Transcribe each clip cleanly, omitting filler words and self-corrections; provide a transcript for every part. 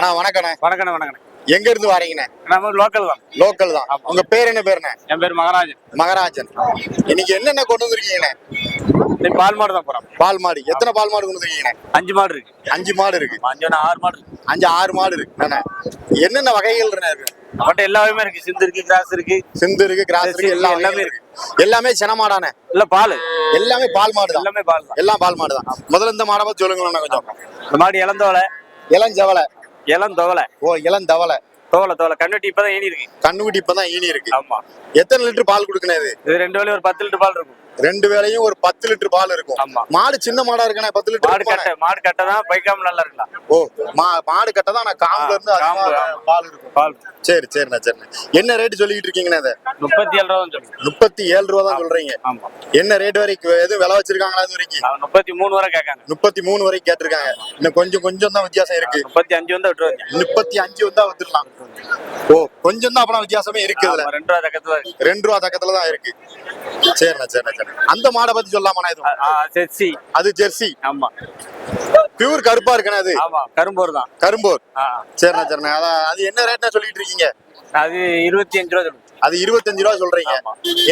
அண்ணா வணக்கண்ணே. வணக்கண்ணே. எங்க இருந்து வரீங்கண்ணே? நம்ம லோக்கல் தான். லோக்கல் தான். உங்க பேர் என்ன பேருண்ணே? என் பேர் மகராஜன். மகராஜன். இன்னைக்கு என்னென்ன கொண்டு வந்திருக்கீங்கண்ணே? இன்னைக்கு பால் மாடு தான் போறோம். பால் மாடு. எத்தனை பால் மாடு கொண்டு வந்திருக்கீங்கண்ணே? 5 மாடு இருக்கு. 5 மாடு இருக்கு. 6 மாடு இருக்கு. 6 மாடு இருக்கு. என்னென்ன வகைகள் இருக்கு? அவட்ட எல்லாமே இருக்கு. சிந்து இருக்கு, கிராஸ் இருக்கு. சிந்து இருக்கு, கிராஸ் இருக்கு, எல்லாமே இருக்கு. எல்லாமே சென மாடானே? இல்ல பால். எல்லாமே பால் மாடு தான். எல்லாமே பால் தான். எல்லாம் பால் மாடு தான். முதல்ல இந்த மாடை பத்தி சொல்லுங்களேன் கொஞ்சம். இந்த மாடு இளந்தோலை. இளஞ்சவலை. இளந்தோலை. ஓ இளந்தவலை. தோலை கண்ணுட்டி இப்பதான் ஈனி இருக்கு. கண்ணுக்குட்டி இப்பதான் ஈனி இருக்கு. ஆமா. எத்தனை லிட்டர் பால் கொடுக்கணும் இது? 2 வேளையும் ஒரு 10 லிட்டர் பால் இருக்கும். 2 வேளையும் ஒரு 10 லிட்டர் பால் இருக்கும். ஆமா. மாடு சின்ன மாடா இருக்குண்ணே. 10 லிட்டர் மாடு கட்ட தான் பைக்காம நல்லா இருக்கலாம். ஓ மாடு கட்ட தான். நான் காம்புல இருந்து பால் இருக்கும். பால். சரிண்ணா. என்ன ரேட் சொல்லிட்டு இருக்கீங்கண்ணா? இதை 37 ரூபா தான். 37 ரூபா தான் சொல்றீங்க. ஆமா. என்ன ரேட் வரைக்கும் எதுவும் விலை வச்சிருக்காங்களா இது வரைக்கும்? 33 வரை கேட்காங்க. 33 வரைக்கும் கேட்டிருக்காங்க. இன்னும் கொஞ்சம் தான் வித்தியாசம் இருக்கு. 35 வந்து விட்டுருவாங்க. 35 வந்தா வித்துடலாம். ஓ கொஞ்சம் தான் அப்பலாம் வித்தியாசமே இருக்கு. 2 ரூபா தக்கத்துல 2 ரூபா தக்கத்துல தான் இருக்கு. சரிண்ணா. அந்த மாடை பத்தி சொல்லாமண்ணா எதுவும்? ஜெர்சி. அது ஜெர்சி. ஆமா. பியூர் கருப்பா இருக்குண்ணா அது? ஆமா கரும்போர் தான். கரும்போர். சரிண்ணா. அது என்ன ரேட்னா சொல்லிட்டு இருக்கீங்க? அது 25 ரூபா. அது 25 ரூபா சொல்றீங்க.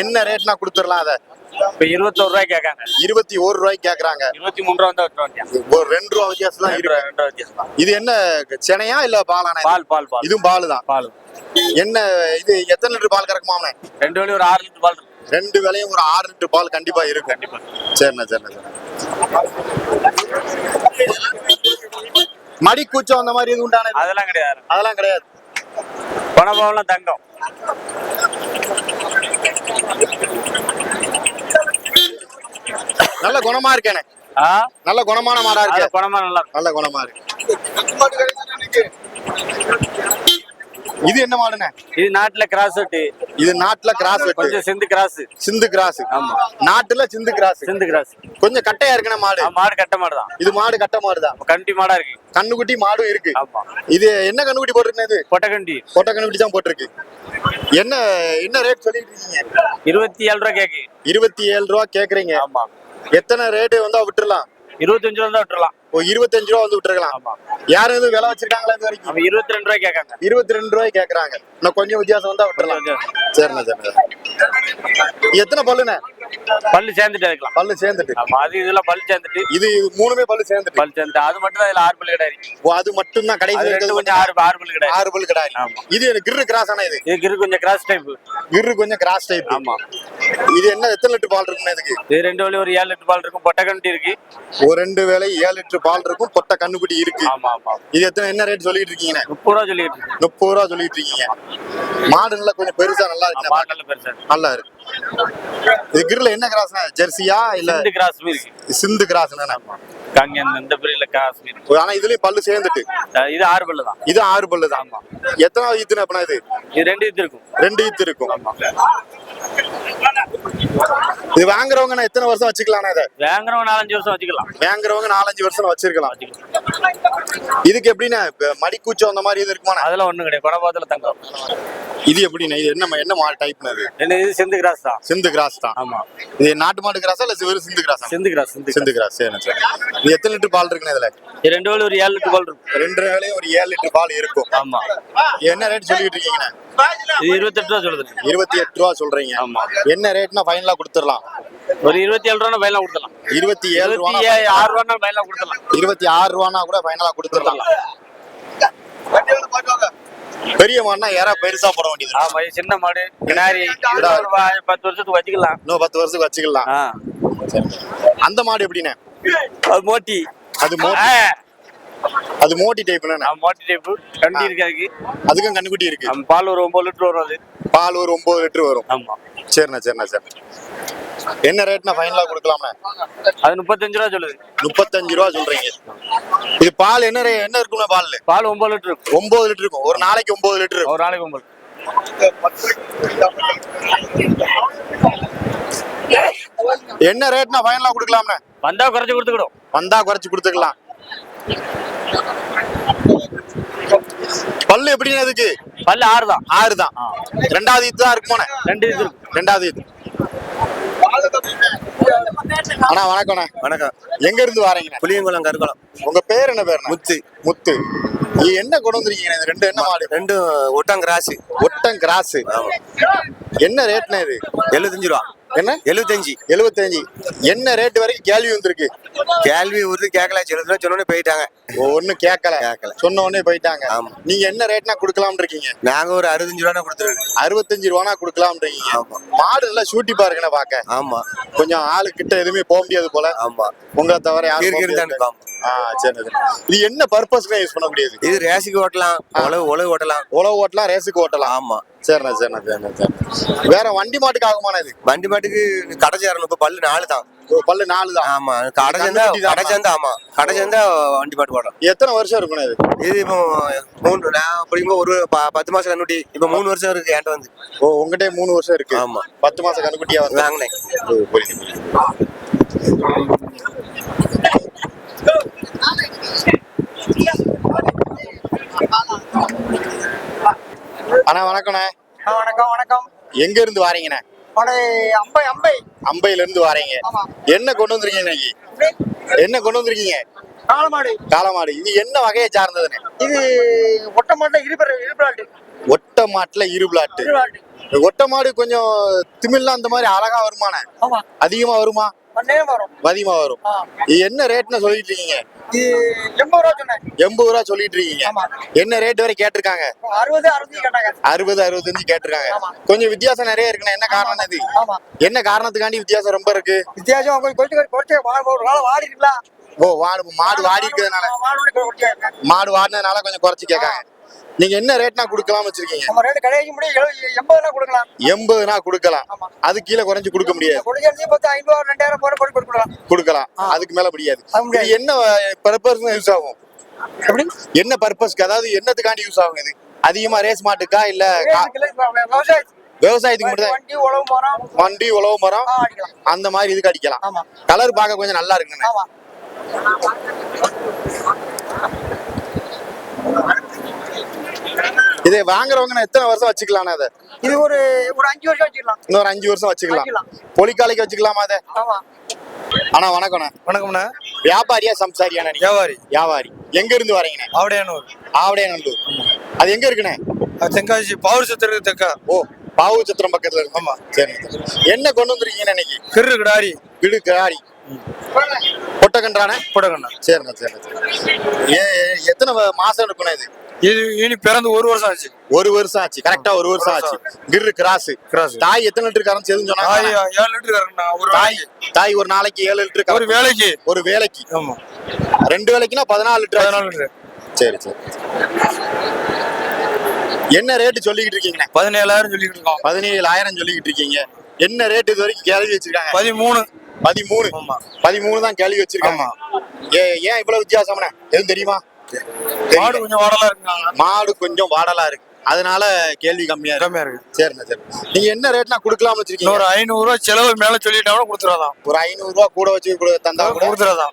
என்ன ரேட்னா கொடுத்துடலாம்? அதை இப்ப 21 ரூபாய் கேட்காங்க. 21 ரூபாய்க்கு கேக்குறாங்க. 23 ரூபா வந்து விட்டுருவாங்க. ஒரு 2 ரூபா வித்தியாசம் தான் இருக்கு. 2 ரூபா வித்தியாசம். இது என்ன செனையா இல்ல பாலானே? பால். இதுவும் பால் தான். பால். என்ன இது எத்தனை லிட்டர் பால் கறக்குமாம்னே? 2 வேளையும் ஒரு 6 லிட்டர் பால் இருக்கு. 2 வேளையும் ஒரு 6 லிட்டர் பால் கண்டிப்பா இருக்கும். கண்டிப்பா. சரிண்ணா. மடி கூச்சம் அந்த மாதிரி எதுவும் உண்டானது? அதெல்லாம் கிடையாது. பணபாவெல்லாம் தங்கம். நல்ல குணமா இருக்கேனே. நல்ல குணமான மாடா இருக்கு. நல்ல குணமா இருக்கு. இது என்ன மாடுனே? இது நாட்டுல கிராஸ் வெட்டு. இது நாட்டுல கிராஸ் வெட்டு. கொஞ்சம் சிந்து கிராஸ். ஆமா. நாட்டுல சிந்து கிராஸ். கொஞ்சம் கட்டையா இருக்குன மாடு. மாடு கட்ட மாடு தான். இது மாடு கட்ட மாடு தான். கண்டி மாடா இருக்கு. கண்ணுக்குட்டி மாடும் இருக்கு. ஆமா. இது என்ன கண்ணுக்குட்டி போட்டுருக்கு? இது பொட்டை கண்ணுக்குட்டி தான் போட்டுருக்கு. என்ன ரேட் சொல்லிட்டு இருக்கீங்க? 27 ரூபா கேக்கு. 27 ரூபா கேக்குறீங்க. ஆமா. எத்தனை ரேட் வந்தா விட்டுறலாம்? 25 ரூபா தான் விட்டுறலாம். ஓ 25 ரூபா வந்து விட்டுருக்கலாம். ஆமா. யாரும் எதுவும் விலை வச்சிருக்காங்களா இது வரைக்கும்? 22 ரூபாய் கேட்காங்க. 22 ரூபாய் கேக்குறாங்க. இன்னும் கொஞ்சம் வித்தியாசம் வந்தா விட்டுறலாம். சரிண்ணா. எத்தனை பல்லுண்ணே? பல்லு சேர்ந்துட்டு இருக்கலாம். பல்லு சேர்ந்துட்டு. ஆமா. அது இதெல்லாம் பல்லு சேர்ந்துட்டு. இது மூணுமே பல்லு சேர்ந்துட்டு. அது மட்டும் தான் இதுல 6 பல்லு கிடையாது. ஓ அது மட்டும் தான் கடைசி இருக்கிறது. கொஞ்சம் 6 பல்லு கிடையாது. 6 பல்லு கிடையாது. ஆமா. இது கிர்ரு கிராஸ் ஆனா? இது கிர்ரு கொஞ்சம் கிராஸ் டைப். ஆமா. இது என்ன எத்தனை லிட்டர் பால் இருக்குண்ணே இதுக்கு? இது 2 வேளையும் ஒரு 7 லிட்டர் பால் இருக்கும். பொட்டை கண்ணுட்டி இருக்கு. ஒரு 2 வேளை 7 லிட்டர் பால் இருக்கும். பொட்டை கண்ணுக்குட்டி இருக்கு. ஆமா. இது என்ன ரேட் சொல்லிட்டு இருக்கீங்க? 30 ரூபா சொல்லிட்டு இருக்கீங்க. 30 ரூபா சொல்லிட்டு இருக்கீங்க. மாடு நல்லா கொஞ்சம் பெருசா நல்லா இருக்கு. மாடு நல்ல பெருசா நல்லா இருக்கு. இது கிர்ல என்ன கிராஸ்னா? ஜெர்சியா இல்ல சிந்து கிராஸ் இருக்கு? சிந்து கிராஸ்னா காங்க இந்த பிரீட்ல காஷ்மீர். ஆனா இதுலயும் பல்லு சேர்ந்துட்டு. இது 6 பல்லு தான். இது 6 பல்லு தான். ஆமா. எத்தனாவது ஈத்துனா அப்பனா இது? இது 2 ஈத்து இருக்கும். 2 ஈத்து இருக்கும். ஆமா. இது வாங்குறவங்க எத்தனை வருஷம் வச்சுக்கலாம்? இதை வாங்குறவங்க 4-5 வருஷம் வச்சுக்கலாம். வாங்குறவங்க 4-5 வருஷம் வச்சிருக்கலாம். இதுக்கு எப்படின்னா மடி கூச்சம் அந்த மாதிரி இது இருக்குமா? அதெல்லாம் ஒண்ணும் கிடையாது. பணபாத்துல தங்கம். இது எப்படின்னா? இது என்ன மாடு டைப்னா? இது சிந்து கிராஸ் தான். சிந்து கிராஸ் தான். ஆமா. இது நாட்டு மாடு கிராஸா இல்ல வெறும் சிந்து கிராஸா? சிந்து கிராஸ். சரி. இது எத்தனை லிட்டர் பால் இருக்குன்னு இதுல? 2 வேளையும் ஒரு 7 லிட்டர் பால் இருக்கும். 2 வேளையும் ஒரு 7 லிட்டர் பால் இருக்கும். ஆமா. என்ன ரேட் சொல்லிட்டு இருக்கீங்க? இது 28 ரூபா சொல்லுது. 28 ரூபா சொல்றீங்க. ஆமா. என்ன ரேட்னா ஃபைனலா கொடுத்துடலாம்? ஒரு 27 ரூபா ஃபைனலா கொடுத்துடலாம். 27 ரூபா 26 ரூபா ஃபைனலா கொடுத்துடலாம். 26 ரூபானா கூட ஃபைனலா கொடுத்துடலாம். பெரிய மாடுனா யாரா பெருசா போட வேண்டியது. ஆமா. சின்ன மாடு கிணாரி 10 வருஷத்துக்கு வச்சுக்கலாம். இன்னும் 10 வருஷத்துக்கு வச்சுக்கலாம். அந்த மாடு எப்படின்னா? அது மோட்டி. அது மோட்டி டைப்னா? மோட்டி டைப். கண்டி இருக்கு. அதுக்கும் கண்ணுக்குட்டி இருக்கு. பால் ஒரு 9 லிட்டர் வரும். அது பால் ஒரு 9 லிட்டர் வரும். ஆமா. சரிண்ணா. என்ன ரேட்னா ஃபைனலா கொடுக்கலாம்ண்ணே? அது 35 ரூபா சொல்லுது. 35 ரூபா சொல்றீங்க. இது பால் என்ன இருக்கும்னா? பால் 9 லிட்டர் இருக்கும். 9 லிட்டர் இருக்கும். ஒரு நாளைக்கு 9 லிட்டர். ஒரு நாளைக்கு 9. என்ன ரேட்னா ஃபைனலா கொடுக்கலாம்ண்ணே? வந்தா குறைச்சு கொடுத்துக்கலாம். பல்லு எப்படின்னா? இதுக்கு பல்லு 6 தான். 6 தான். 2வது ஈத்து தான் இருக்குமோண்ணே? 2 ஈத்து இருக்கும். 2வது ஈத்து. அண்ணா வணக்கம்ண்ணே. வணக்கம். எங்க இருந்து வரீங்க? புளியங்குளம் கருக்குளம். உங்க பேர் என்ன பேர்? முத்து. இது என்ன கொண்டு வந்திருக்கீங்க இது ரெண்டு என்ன மாடு? ரெண்டும் ஒட்டாங்க ராசு. ஒட்டம் கிராஸ். என்ன ரேட்னா இது? 75 ரூபா. என்ன 75? 75. என்ன ரேட் வரைக்கும் கேள்வி வந்திருக்கு? கேள்வி ஒரு கேட்கல, 70 ரூபா சொன்னோடனே போயிட்டாங்க. ஒன்னும் கேட்கல, சொன்ன உடனே போயிட்டாங்க. ஆமா. நீங்க என்ன ரேட்னா குடுக்கலாம் இருக்கீங்க? நாங்க ஒரு 65 ரூபா கொடுத்துருக்கோம். 65 ரூபானா குடுக்கலாம் இருக்கீங்க. ஆமா. மாடு எல்லாம் சூட்டி பாருங்கண்ணா பாக்க. ஆமா. கொஞ்சம் ஆளு கிட்ட எதுவுமே போக முடியாது போல. ஆமா. உங்களை தவிர யாரும் போக இருக்கு முடியாது. தான். சரி. இது என்ன பர்பஸ்க்கு யூஸ் பண்ண முடியாது? இது ரேஸுக்கு ஓட்டலாம், உழவு ஓட்டலாம். உழவு ஓட்டலாம், ரேஸுக்கு ஓட்டலாம். ஆமா. சரிண்ணா. வேற வண்டி மாட்டுக்கு ஆகுமாண்ணா இது? வண்டி மாட்டுக்கு கடை சேரணும். இப்ப பல்லு 4 தான். பல்லு 4 தான். ஆமா. கடை சேர்ந்தா ஆமா. கடை சேர்ந்தா வண்டி மாட்டு போடலாம். எத்தனை வருஷம் இருக்கணும் இது? இது இப்போ 3 நான் அப்படிங்கும்போது ஒரு 10 மாசம் கண்ணுட்டி. இப்ப 3 வருஷம் இருக்கு என்கிட்ட வந்து. உங்ககிட்ட 3 வருஷம் இருக்கு. ஆமா. 10 மாசம் கண்ணுக்குட்டியா வந்து வாங்கினேன். அண்ணா வணக்கண்ணே. வணக்கம். எங்க இருந்து வாரீங்கண்ணே? அம்பையில இருந்து வாரீங்க. என்ன கொண்டு வந்திருக்கீங்க இன்னைக்கு? என்ன கொண்டு வந்திருக்கீங்க? காளமாடு. இது என்ன வகையை சார்ந்ததுண்ணே? இது ஒட்ட மாட்டுல இருபிளாட்டு. ஒட்ட மாட்டுல இருபிளாட்டு. ஒட்ட மாடு கொஞ்சம் திமிழ்லாம் அந்த மாதிரி அழகா வருமானே? அதிகமா வருமா? அதிகமா வரும். இது என்ன ரேட்னு சொல்லிட்டு இருக்கீங்க? இது 80 ரூபா சொன்னேன். 80 ரூபா சொல்லிட்டு இருக்கீங்க. என்ன ரேட் வரை கேட்டிருக்காங்க? 60 கேட்டாங்க. 60-65 கேட்டிருக்காங்க. கொஞ்சம் வித்தியாசம் நிறைய இருக்குண்ணே. என்ன காரணம் இது? என்ன காரணத்துக்காண்டி வித்தியாசம் ரொம்ப இருக்கு? வித்தியாசம் கொஞ்சம் வாடி இருக்கலாம். மாடு வாடி இருக்கிறதுனால, மாடு வாடினதுனால கொஞ்சம் குறைச்சு கேட்காங்க. நீங்க என்ன ரேட்னா கொடுக்கலாம் வச்சிருக்கீங்க? நம்ம ரேட் கடைக்கு முடியும் 80 கொடுக்கலாம். 80 கொடுக்கலாம். அது கீழே குறைஞ்சு கொடுக்க முடியாது. 500 2000 போற கொடுக்கலாம். அதுக்கு மேல முடியாது. இது என்ன பர்பஸ் யூஸ் ஆகும்? என்ன பர்பஸ்க்கு, அதாவது என்னத்துக்காண்டி யூஸ் ஆகும் இது? அதிகமா ரேஸ் மாட்டுக்கா இல்ல விவசாயத்துக்கு மட்டும்? வண்டி உழவு மரம் அந்த மாதிரி இதுக்கு அடிக்கலாம். கலர் பார்க்க கொஞ்சம் நல்லா இருக்குண்ணே. இதை வாங்குறவங்க எத்தனை வருஷம் வச்சுக்கலாம்? அதை இது ஒரு 5 வருஷம் வச்சுக்கலாம். இன்னொரு 5 வருஷம் வச்சுக்கலாம். பொலிக்காலைக்கு வச்சுக்கலாமா அதை? அண்ணா வணக்கம்ண்ணா. வணக்கம்ண்ணா. வியாபாரியா சம்சாரியாண்ணா? வியாபாரி. எங்க இருந்து வரீங்கண்ணே? ஆவடையானூர். அது எங்க இருக்குண்ணே? தென்காசி பாவூர் சத்திரம் தெற்கா. பாவூர் சத்திரம் பக்கத்துல இருக்கு. ஆமா. சரி. என்ன கொண்டு வந்துருக்கீங்க இன்னைக்கு? கிடாரி. பொட்டக்கன்றானே? சரிண்ணா. எத்தனை மாசம் இருக்குண்ணா இது? இனி பிறந்து 1 வருஷம் ஆச்சு. 1 வருஷம் ஆச்சு. கரெக்டா 1 வருஷம் ஆச்சு. கிர்ரு கிராஸ். தாய் எத்தனை லிட்டர் கறந்து எதுவும் சொன்னா? 7 லிட்டர் கறக்குண்ணா. தாய் ஒரு நாளைக்கு 7 லிட்டர். ஒரு வேலைக்கு. ஆமா. 2 வேலைக்குன்னா 14 லிட்டர். சரி. என்ன ரேட்டு சொல்லிக்கிட்டு இருக்கீங்க? 17,000 சொல்லிக்கிட்டு இருக்கோம். 17,000 சொல்லிக்கிட்டு இருக்கீங்க. என்ன ரேட் இது வரைக்கும் கேள்வி வச்சிருக்காங்க? 13 தான் கேள்வி வச்சிருக்காங்க. ஏன் இவ்வளவு வித்தியாசம்னா எதுவும் தெரியுமா? மாடு கொஞ்சம் வாடலா இருக்கு. அதனால கேள்வி கம்மியா இருக்கு. சரிண்ணா. நீங்க என்ன ரேட்னா குடுக்கலாம் வச்சிருக்கீங்க? ஒரு 500 ரூபா செலவு மேல சொல்லிட்டாலும் கொடுத்துடலாம். ஒரு 500 ரூபா கூட வச்சு தந்தா கூட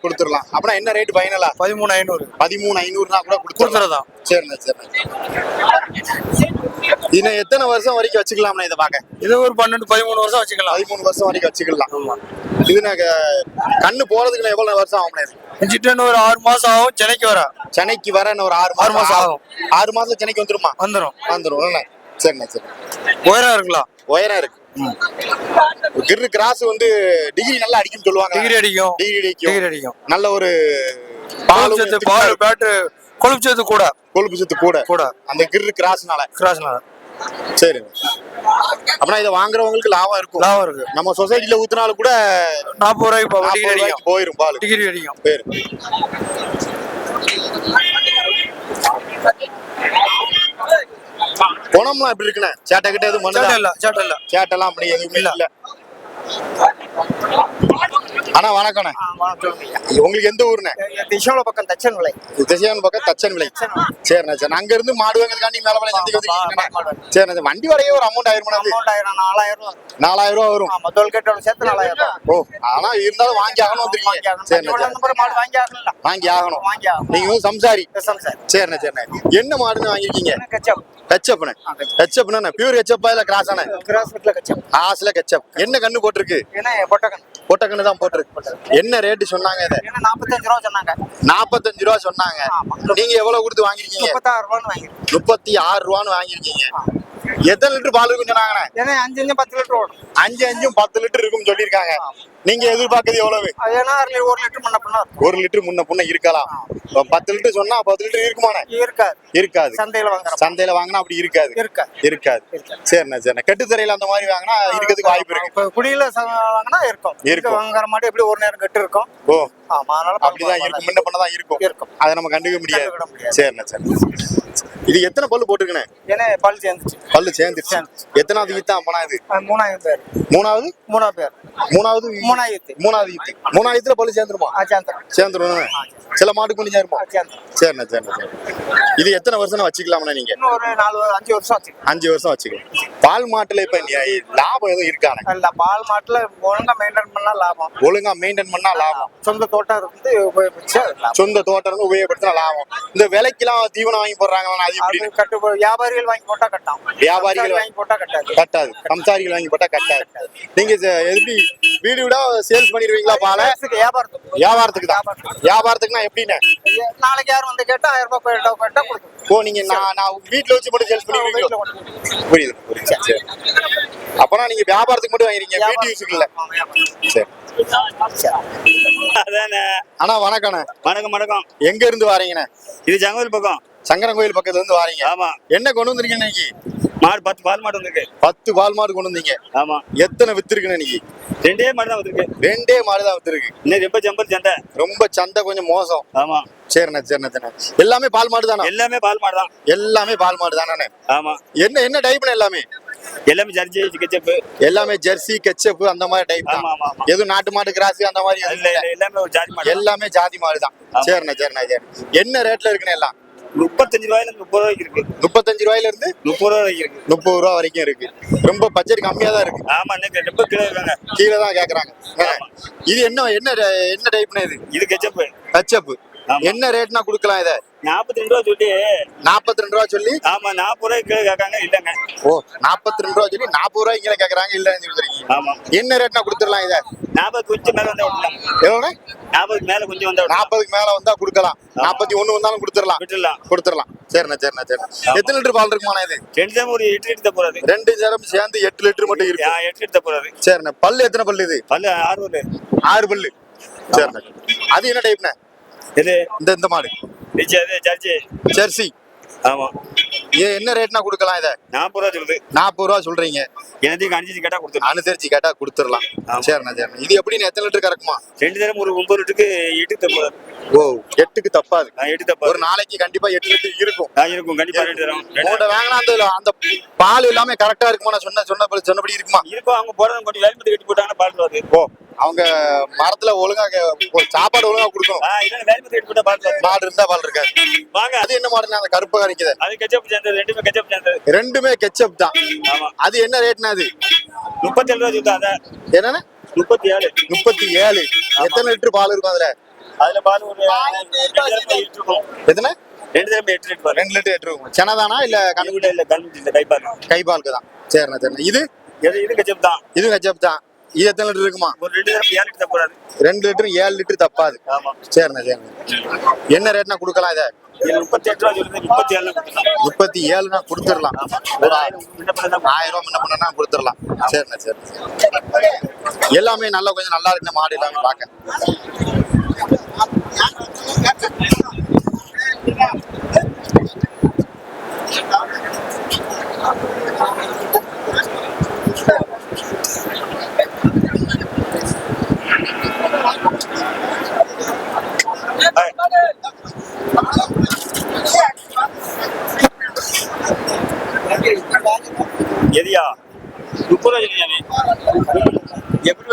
கொடுத்துடலாம். அப்படின்னா என்ன ரேட் ஃபைனலா? 13,500 கூட கொடுத்துடலாம். சரிண்ணா. இன்னும் எத்தனை வருஷம் வரைக்கும் வச்சுக்கலாம்னா இதை பாக்க? இது ஒரு 12-13 வருஷம் வச்சுக்கலாம். 13 வருஷம் வரைக்கும் வச்சுக்கலாம். இது கண்ணு போறதுக்கு எவ்வளவு வருஷம் ஆகும்? ஒரு 6 மாசம் ஆகும். சென்னைக்கு வர ஒரு 6 மாசம் ஆகும். 6 மாசம் சென்னைக்கு வந்துருமா? வந்துரும். சரிண்ணா. உயரம் இருக்குல்ல? உயரம் இருக்கு. கிர்ரு கிராஸ் வந்து டிகிரி நல்லா அடிக்கும் சொல்லுவாங்க. டிகிரி அடிக்கும். நல்ல ஒரு கொழுப்பு சத்து கூட அந்த கிர்ரு கிராஸ்னால. சரி. அப்படின்னா இதை வாங்குறவங்களுக்கு லாபம் இருக்கும். நம்ம சொசைட்டில ஊத்துனாலும் கூட 40 ரூபாய்க்கு போயிரும். பால் டிகிரி அடிக்கும். குணம்லாம் எப்படி இருக்குண்ணே? சேட்டை கிட்ட எதுவும் சேட்டெல்லாம் அப்படி எதுவுமே இல்ல. அண்ணா வணக்கண்ணே. உங்களுக்கு எந்த ஊருண்ணே? திசையோட பக்கம் தச்சன் விலை. சரிண்ணா. அங்க இருந்து மாடு வாங்குறதுக்காண்டி மேலப்பாளையம் சந்திக்கு வந்துருக்கீங்க. சரிண்ணா. வண்டி வாடகையே ஒரு அமௌண்ட் ஆயிருமா? 4,000 ரூபா வரும். டோல்கேட்டோட சேர்த்து 4,000. ஆனா இருந்தாலும் வாங்கி ஆகணும் வந்துருக்கீங்க. வாங்கி ஆகணும். நீங்க வந்து சம்சாரி. சரிண்ணா. என்ன மாடுன்னு வாங்கிருக்கீங்க? கச்சப்னா பியூர் கச்சப்பா இல்ல கிராஸானே? கிராஸ்ல கச்சப். என்ன கண்ணு போட்டிருக்கு? பொட்டக்கண்ணு தான் போட்டிருக்கு. என்ன ரேட்டு சொன்னாங்க இதை? ஏன்னா 45 ரூபா சொன்னாங்க. 45 ரூபா சொன்னாங்க. நீங்க எவ்வளவு கொடுத்து வாங்கிருக்கீங்க? 36 ரூபான்னு வாங்கிருக்கேன். 36 ரூபான்னு வாங்கிருக்கீங்க. எத்தனை லிட்டர் பால் இருக்குன்னு சொன்னாங்கண்ணே? ஏன்னா 5 10 லிட்டர் ஓடும். 5 10 லிட்டர் இருக்குன்னு சொல்லியிருக்காங்க. நீங்க எதிர்பார்க்கறது எவ்வளவு? அது ஏன்னா 1 லிட்டர் முன்ன பின்ன இருக்கும். 1 லிட்டர் முன்ன பின்ன இருக்கலாம். 10 லிட்டர் சொன்னா 10 லிட்டர் இருக்குமாண்ணே? இருக்காது. இருக்காது. சந்தையில வாங்குறோம். சந்தையில வாங்கினா அப்படி இருக்காது. இருக்காது. இருக்காது. சரிண்ணா சரிண்ணா. கெட்டுத்தரையில அந்த மாதிரி வாங்கினா இருக்கிறதுக்கு வாய்ப்பு இருக்கு. இப்ப குடியில வாங்கினா இருக்கும். இருக்கும். வாங்குற மாதிரி எப்படி ஒரு நேரம் கெட்டு இருக்கும். ஓ ஆமா, அதனால அப்படிதான் இருக்கும். முன்ன பண்ண தான் இருக்கும். இருக்கும். அதை நம்ம கண்டுக்க முடியாது. கண்டுக்க முடியாது. சரிண்ணா சரி. இது எத்தனை பல்லு போட்டுருக்கண்ணே? ஏன்னா பல் சேர்ந்துச்சு. பல்லு சேர்ந்துச்சு. எத்தனாவது ஈத்தா அப்பனா இது? 3000 பேர். மூணாவது பேர். மூணாவது 3000. மூணாவது ஈத்து. மூணாவதுல பல்லு சேர்ந்துருமா? சேர்ந்துரும். சில மாட்டுக்கு கொஞ்சம் சேருமா? சரிண்ணா சரிண்ணா சரி. இது எத்தனை வருஷம் வச்சுக்கலாம்ண்ணா நீங்க? இன்னும் ஒரு 4-5 வருஷம் வச்சுக்கலாம். 5 வருஷம் வச்சுக்கலாம். பால் மாட்டுல இப்ப லாபம் எதுவும் இருக்கானே? இல்ல, பால் மாட்டுல ஒழுங்கா மெயின்டைன் பண்ணா லாபம். ஒழுங்கா மெயின்டைன் பண்ணா லாபம். சொந்த தோட்டம் இருந்து உபயோகிச்சு சொந்த தோட்டம் இருந்து உபயோகப்படுத்தினா லாபம். இந்த விலைக்கெல்லாம் தீவனம் வாங்கி போடுறாங்க, அது எப்படி? வியாபாரிகள் வாங்கி போட்டா கட்டாம். வியாபாரிகள் வாங்கி போட்டா கட்டாது. கட்டாது. சம்சாரிகள் வாங்கி போட்டா கட்டாது. நீங்க எப்படி வீடு வீடா சேல்ஸ் பண்ணிடுவீங்களா பாலை? வியாபாரத்துக்கு தான். வியாபாரத்துக்குன்னா எப்படின்னு? நாளைக்கு யாரும் வந்து கேட்டா 1000 ரூபாய் கேட்டா கொடுக்கும். ஓ, நீங்க நான் வீட்டுல வச்சு மட்டும் சேல்ஸ் பண்ணுவீங்களா? புரியுது புரியுது. சரி. அப்பனா நீங்க வியாபாரத்துக்கு மட்டும் வாங்குறீங்க, வீட்டு யூஸுக்கு இல்ல. சரி. அதானே. அண்ணா வணக்கண்ணே. வணக்கம் வணக்கம். எங்க இருந்து வாரீங்கண்ணே? இது ஜங்கோல் பக்கம். சங்கரன் கோயில் பக்கத்துல இருந்து வாரீங்க. ஆமா. என்ன கொண்டு வந்திருக்கீங்க இன்னைக்கு? மாடு 10 பால் மாடு வந்திருக்கு. 10 பால் மாடு கொண்டு வந்தீங்க. ஆமா. எத்தனை வித்துருக்குண்ணே இன்னைக்கு? 2 மாடு தான் வந்திருக்கு. 2 மாடு தான் வித்துருக்கு. இன்னும் ரொம்ப ஜம்பல் சந்தை. ரொம்ப சந்தை கொஞ்சம் மோசம். ஆமா. சரிண்ணே சரிண்ணே சரிண்ணே. எல்லாமே பால் மாடு தானா? எல்லாமே பால் மாடு தான். எல்லாமே பால் மாடு தானே? ஆமா. என்ன டைப்னு? எல்லாமே எல்லாமே ஜர்சி கெச்சப். எல்லாமே ஜெர்சி கெச்சப் அந்த மாதிரி டைப் தான். ஆமா ஆமா. எதுவும் நாட்டு மாடு கிராஸ் அந்த மாதிரி இல்ல இல்ல, எல்லாமே ஒரு ஜாதி மாடு. எல்லாமே ஜாதி மாடு தான். சரிண்ணே சரிண்ணே சரி. என்ன ரேட்ல இருக்குண்ணே எல்லாம்? 35 ரூபாயில 30 ரூபாய்க்கு இருக்கு. 35 ரூபாயில இருந்து 30 ரூபாய் வரைக்கும் இருக்கு. 30 ரூபா வரைக்கும் இருக்கு. ரொம்ப பட்ஜெட் கம்மியா தான் இருக்கு. ஆமா, இன்னைக்கு ரொம்ப கீழே இருக்காங்க. கீழே தான் கேக்குறாங்க. இது என்ன டைப்னு? இது கெச்சப். கச்சப்பு. என்ன ரேட்னா கொடுக்கலாம் இத? 42 ரூபா சொல்லி. 42 ரூபா சொல்லி. ஆமா, 40 ரூபாய் கீழே கேட்காங்க. இல்லங்க. ஓ, 42 ரூபா சொல்லி 40 ரூபாய் கீழே கேக்குறாங்க. இல்லன்னு சொல்றீங்க. ஆமா. என்ன ரேட்னா கொடுத்துடலாம் இத? 40 கொஞ்சம் மேல வந்தா விடலாம். எவ்வளவு? 40 மேல கொஞ்சம் வந்தா விடலாம். 40க்கு மேல வந்தா கொடுக்கலாம். 41 வந்தாலும் கொடுத்துடலாம். கொடுத்துடலாம். சரிண்ணா சரிண்ணா சரி. எத்தனை லிட்டர் பால் இருக்குமாண்ணா இது? 2 ஜாம் ஒரு 8 லிட்டர் போறாது. 2 ஜரம் சேர்ந்து 8 லிட்டர் மட்டும் இருக்கு. 8 லிட்டர் போறாது. சரிண்ணா. பல்லு எத்தனை பல்லு இது? பல்லு 6 பல்லு. 6 பல்லு. சரிண்ணா. அது என்ன டைப்ண்ணா? இது இந்த மாடு ஜர்சி. ஜெர்சி. ஆமா. என்ன ரேட்னா கொடுக்கலாம் இத? 40 ரூபா சொல்லுது. 40 ரூபா சொல்றீங்க. எனக்கு அனுசரிச்சு கேட்டா கொடுத்துருவோம். அனுசரிச்சு கேட்டா கொடுத்துடலாம். சரிண்ணா சரிண்ணா. இது எப்படின்னு எத்தனை லிட்டர் கறக்குமா? 2 தரம் ஒரு 9 லிட்டருக்கு 8 தப்பாது. ஓ, 8க்கு தப்பாது. 8 தப்பாது. ஒரு நாளைக்கு கண்டிப்பா 8 லிட்டர் இருக்கும். இருக்கும் கண்டிப்பா 2 தரம். உங்கள்ட்ட வாங்கினா அந்த பால் எல்லாமே கரெக்டா இருக்குமா? நான் சொன்னபடி இருக்குமா? இருக்கும். அவங்க போறத கொஞ்சம் வேலை கட்டி போட்டாங்கன்னா பால் வருது. ஓ, அவங்க மரத்துல ஒழுங்கா சாப்பாடு ஒழுங்கா கொடுக்கணும். இதெல்லாம் வேலை கட்டி போட்டா பால் வருது. மாடு இருந்தா பால் இருக்காது. வாங்க. அது என்ன மாடுனா? அந்த கருப்பு கறிக்குது. அது கெச்சப் சேர்ந்தது. ரெண்டுமே கெச்சப் சேர்ந்தது. ரெண்டுமே கெச்சப் தான். ஆமா. அது என்ன ரேட்னா? அது 37 ரூபா சொல்லுது. அத என்னன்னா 37. 37. எத்தனை லிட்டர் பால் இருக்கும் அதுல? அதுல பால் ஒரு 2 தரம் இருக்கும். எத்தனை? 2 தரம் 8 லிட்டர் பால். 2 லிட்டர் 8 இருக்கும். செனதானா இல்ல கண்ணுக்குட்டி? இல்ல கண்ணுக்குட்டி இல்ல, கைப்பால். கைபாலுக்கு தான். சரிண்ணா சரிண்ணா. இது கெச்சப் தான். இது கெச்சப் தான். இது எத்தனை லிட்டர் இருக்குமா? ஒரு 2 தரம் 7 லிட்டர் போறாது. 2 லிட்டர் 7 லிட்டர் தப்பாது. ஆமா. சரிண்ணா சரிண்ணா. என்ன ரேட்னா கொடுக்கலாம் இத? 38 ரூபா சொல்லுது. 37 கொடுத்துடலாம். 37னா கொடுத்துடலாம். ஒரு 1000 முன்ன பண்ணா 1000 ரூபாய் முன்ன பண்ணா கொடுத்துடலாம். சரிண்ணா சரி. எல்லாமே நல்லா கொஞ்சம் நல்லா இருக்கு மாடு எல்லாமே பார்க்க. எதியா 30 ரூபா சொல்லியானே. எப்படி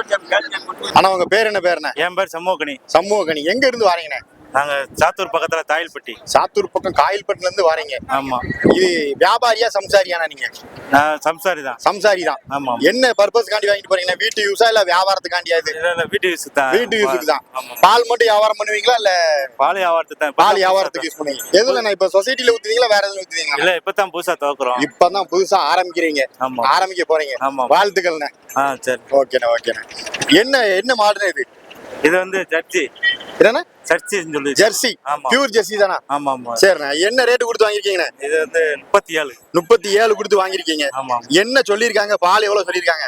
ஆனா உங்க பேர் என்ன? பேர் என்ன? என் பேர் சமூகனி. சமூகனி. எங்க இருந்து வாரீங்கண்ணே? நாங்க சாத்தூர் பக்கத்துல தாயில்பட்டி. சாத்தூர் பக்கம் காயில்பட்டுல இருந்து வரீங்க. ஆமா. இது வியாபாரியா சம்சாரியானா நீங்க? நான் சம்சாரி தான். சம்சாரி தான். ஆமா. என்ன பர்பஸ்க்காண்டி வாங்கிட்டு போறீங்க? வீட்டு யூஸா இல்ல வியாபாரத்துக்காண்டியா? இது இல்ல வீட்டு யூஸ் தான். வீட்டு யூஸுக்கு தான். ஆமா. பால் மட்டும் வியாபாரம் பண்ணுவீங்களா இல்ல பால் வியாபாரத்துக்கு தான். பால் வியாபாரத்துக்கு யூஸ் பண்ணுவீங்க? எதுல நான் இப்ப சொசைட்டில ஊத்துவீங்களா வேற எதுல ஊத்துவீங்களா? இல்ல இப்பதான் புதுசா துவக்குறோம். இப்பதான் புதுசா ஆரம்பிக்கிறீங்க. ஆமா. ஆரம்பிக்க போறீங்க. ஆமா. வாழ்த்துக்கள்ண்ணே. சரி. ஓகேண்ணே ஓகேண்ணே. என்ன மாடுண்ணே இது? இது வந்து ஜர்சி. என்னண்ணே? ஜர்சின்னு சொல்லி. ஜெர்சி. ஆமா. பியூர் ஜெர்சி தானா? ஆமா ஆமா. சரிண்ணே. என்ன ரேட்டு கொடுத்து வாங்கிருக்கீங்கண்ணே? இது வந்து 37. 37 கொடுத்து வாங்கிருக்கீங்க. ஆமா. என்ன சொல்லிருக்காங்க? பால் எவ்வளவு சொல்லிருக்காங்க?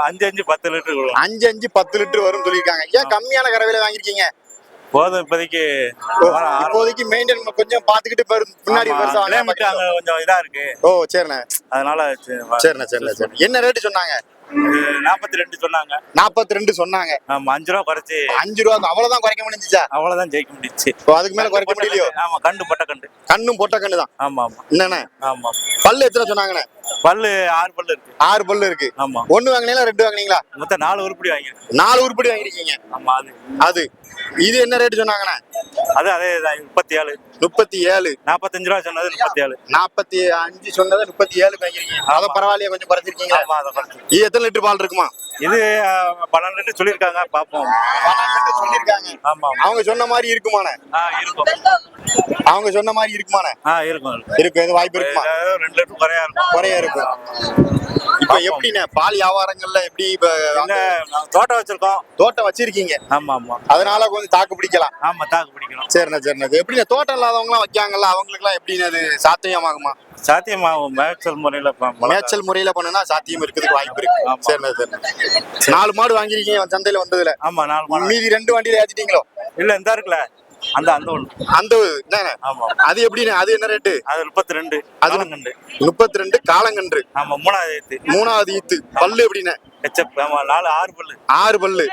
5 லிட்டர் வரும். 5 10 லிட்டர் வரும் சொல்லிருக்காங்க. ஏன் கம்மியான கறவையில வாங்கிருக்கீங்க? போதும் இப்போதைக்கு. இப்போதைக்கு மெயின்டைன் கொஞ்சம் பாத்துக்கிட்டு பின்னாடி பெருசா கிளைமேட் அங்க கொஞ்சம் இதா இருக்கு. ஓ சரிண்ணே. அதனால சரிண்ணே. என்ன ரேட்டு சொன்னாங்க? 42 சொன்னாங்க. 42 சொன்னாங்க. ஆமா 5 ரூபா குறைச்சு. 5 ரூபா அவ்வளவுதான் குறைக்க முடிஞ்சுச்சா? அவ்வளவுதான் ஜெயிக்க முடிஞ்சுச்சு. அதுக்கு மேல குறைக்க முடியலையோ? ஆமா கண்டு பொட்ட கண்டு. கண்ணும் பொட்ட கண்டு தான். ஆமா ஆமா. என்னண்ணே? ஆமா. பல்லு எத்தனை சொன்னாங்கண்ணே? பல்லு 6 பல்லு இருக்கு. 6 பல்லு இருக்கு. ஆமா. 1 வாங்கினீங்களா 2 வாங்கினீங்களா? மொத்தம் 4 உருப்படி வாங்கிருக்கேன். 4 உருப்படி வாங்கிருக்கீங்க. ஆமா. அது இது என்ன ரேட் சொன்னாங்கண்ணே? அதே 37. 37. 45 ரூபா சொன்னது 37. 45 சொன்னதை 37 வாங்கிருக்கீங்க. அத பரவாயில்லையே கொஞ்சம் குறைச்சிருக்கீங்க. ஆமா அத குறைச்சு. இது எத்தனை லிட்டர் பால் இருக்குமா? இது 12 லிட்டர் சொல்லிருக்காங்க பாப்போம். 12 லிட்டர் சொல்லிருக்காங்க. ஆமா. அவங்க சொன்ன மாதிரி இருக்குமானே? இருக்கும். அவங்க சொன்ன மாதிரி இருக்குமானே? இருக்கும். இருக்கு. எது வாய்ப்பு இருக்குமா? 2 லிட்டர் குறையா இருக்கும். இப்ப எப்படிண்ணே பால் வியாபாரங்கள்ல எப்படி? இப்ப தோட்டம் வச்சிருக்கோம். தோட்டம் வச்சிருக்கீங்க. ஆமா ஆமா. அதனால கொஞ்சம் தாக்கு பிடிக்கலாம். ஆமா தாக்கு பிடிக்கணும். சரிண்ணே. எப்படிண்ணே தோட்டம் இல்லாதவங்க எல்லாம் வைக்காங்கல்ல, அவங்களுக்கு எல்லாம் எப்படின்னு அது சாத்தியமாகுமா? சாத்தியமாகும். மேய்ச்சல் முறையில மேய்ச்சல் முறையில பண்ணுனா சாத்தியம் இருக்கிறதுக்கு வாய்ப்பு இருக்கு. சரிண்ணே. 4 மாடு வாங்கிருக்கீங்க சந்தையில வந்ததுல. ஆமா 4 மாடு. மீதி 2 வண்டியில ஏத்திட்டீங்களோ? இல்ல இந்த இருக்குல்ல அந்த ஒண்ணு. அந்த என்னண்ணே? ஆமா. அது எப்படிண்ணே? அது என்ன ரேட்டு? அது 32. அது 32 காலங்கன்று. ஆமா 3வது ஈத்து. 3வது ஈத்து. பல்லு எப்படிண்ணே? கச்சப். ஆமா 6 பல்லு. 6 பல்லு.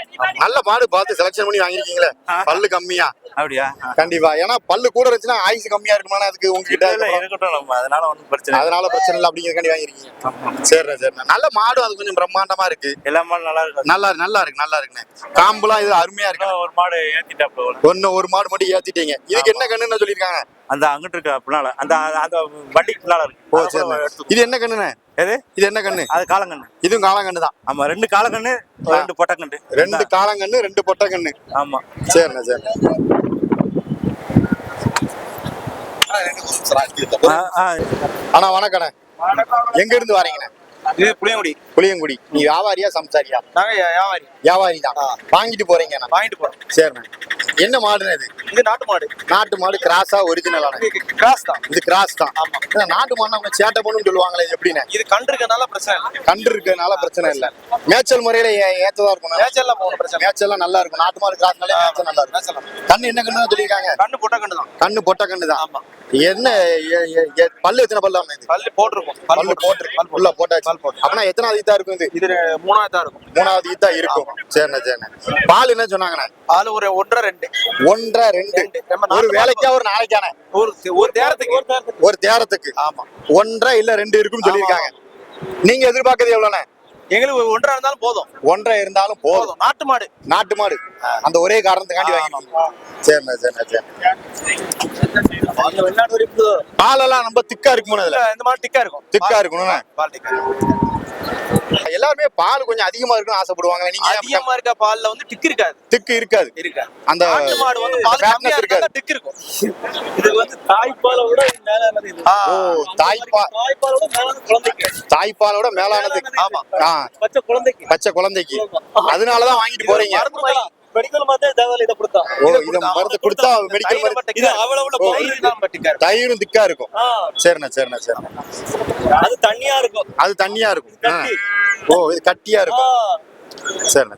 நல்ல மாடு பார்த்து செலக்ஷன் பண்ணி வாங்கிருக்கீங்களே. பல்லு கம்மியா? அப்படியா? கண்டிப்பா. ஏன்னா பல்லு கூட இருந்துச்சுன்னா ஆயுசு கம்மியா இருக்குமானா அதுக்கு உங்ககிட்ட இருக்கட்டும். நம்ம அதனால ஒண்ணும் பிரச்சனை. அதனால பிரச்சனை இல்லை அப்படிங்கிறதுக்காண்டி வாங்கிருக்கீங்க. சரிண்ணே. நல்ல மாடு. அது கொஞ்சம் பிரம்மாண்டமா இருக்கு. எல்லா மாடும் நல்லா இருக்கு. நல்லா இருக்குண்ணே. காம்புலாம் இது அருமையா இருக்கு. ஒரு மாடு ஏத்திட்டாப்ல. ஒரு மாடு மட்டும் ஏத்திட்டீங்க. இதுக்கு என்ன கண்ணுன்னு சொல்லிருக்காங்க? அந்த அங்கிட்டு இருக்கு பின்னால. அந்த வண்டிக்கு பின்னால இருக்கு. ஓ சரி. இது என்ன கண்ணுண்ணே? இது என்ன கண்ணு? அது காலங்கண்ணு. இதுவும் காலங்கண்ணு தான். ஆமா 2 காலங்கண்ணு 2 பொட்டக்கண்ணு. 2 காலங்கண்ணு 2 பொட்ட கண்ணு. ஆமா. சரிண்ணே. அண்ணா வணக்கண்ணே. எங்க இருந்து வரீங்கண்ணே? இது புளியங்குடி. நீ வியாபாரியா சம்சாரியா? நாங்க வியாபாரி. வியாபாரி தான். வாங்கிட்டு போறீங்க? வாங்கிட்டு போறோம். சரிண்ணே. என்ன மாடுண்ணே இது? இது நாட்டு மாடு. நாட்டு மாடு கிராஸா ஒரிஜினலான? கிராஸ் தான். இது கிராஸ் தான். ஆமா. நாட்டு மாடுனா அவங்க சேட்டை பண்ணுன்னு சொல்லுவாங்களே, இது எப்படிண்ணே? இது கன்று இருக்கனால பிரச்சனை இல்லை. கன்று இருக்கனால பிரச்சனை இல்லை. மேய்ச்சல் முறையில ஏத்ததா இருக்கும். மேய்ச்சல்லாம் போன பிரச்சனை. மேய்ச்சல்லாம் நல்லா இருக்கும். நாட்டு மாடு கிராஸ்னாலே மேய்ச்சல் நல்லா இருக்கும். கண்ணு என்ன கண்ணு சொல்லியிருக்காங்க? கண்ணு பொட்ட கண்ணு தான். கண்ணு பொட்ட கண்ணு தான். ஆமா. என்ன பல்லு எத்தனை பல்லு? பல்லு போட்டிருக்கும். பல்லு போட்டிருக்கு. உள்ள போட்டாச்சு. அப்படின்னா எத்தனாவது ஈத்தா இருக்கும் இது? இது 3வது தான் இருக்கும். 3வது ஈத்தா இருக்கும். சரிண்ணே. பால் என்ன சொன்னாங்கண்ணே? பால் ஒரு 1.5 2. ஒரு வேலைக்கா ஒரு நாளைக்கானே? ஒரு தேரத்துக்கு. ஒரு தேரத்துக்கு. ஆமா. 1.5 இல்ல 2 இருக்குன்னு சொல்லியிருக்காங்க. நீங்க எதிர்பார்க்கறது எவ்வளவுண்ணே? எங்களுக்கு 1.5 இருந்தாலும் போதும். 1.5 இருந்தாலும் போதும். நாட்டு மாடு. அந்த ஒரே காரணத்துக்காண்டி வாங்கிருக்கீங்க. சரிண்ணே. பாலெல்லாம் ரொம்ப திக்கா இருக்குமோ? இந்த மாதிரி திக்கா இருக்கும். திக்கா இருக்கணும்ண்ணே. பால் திக்கா. எல்லாருமே பால் கொஞ்சம் அதிகமா இருக்குன்னு ஆசைப்படுவாங்க. நீங்க அதிகமா இருக்க பால்ல வந்து திக்கு இருக்காது. திக்கு இருக்காது. அந்த நாட்டு மாடு வந்து பால் கம்மியா இருந்தா திக்கு இருக்கும். இது வந்து தாய்ப்பாலோட மேலானது. ஓ தாய்ப்பாலோட மேலானது குழந்தைக்கு. தாய்ப்பாலோட மேலானது. ஆமா. பச்சை குழந்தைக்கு. அதனாலதான் வாங்கிட்டு போறீங்க. மெடிக்கல் மருந்தே தேவையில்லை. இதை கொடுத்தா இத மருந்து கொடுத்தா மெடிக்கல் மருந்து. இது அவ்வளவு தயிரும் திக்கா இருக்கும். சரிண்ணே. அது தண்ணியா இருக்கும். ஓ இது கட்டியா இருக்கும். சரிண்ணே.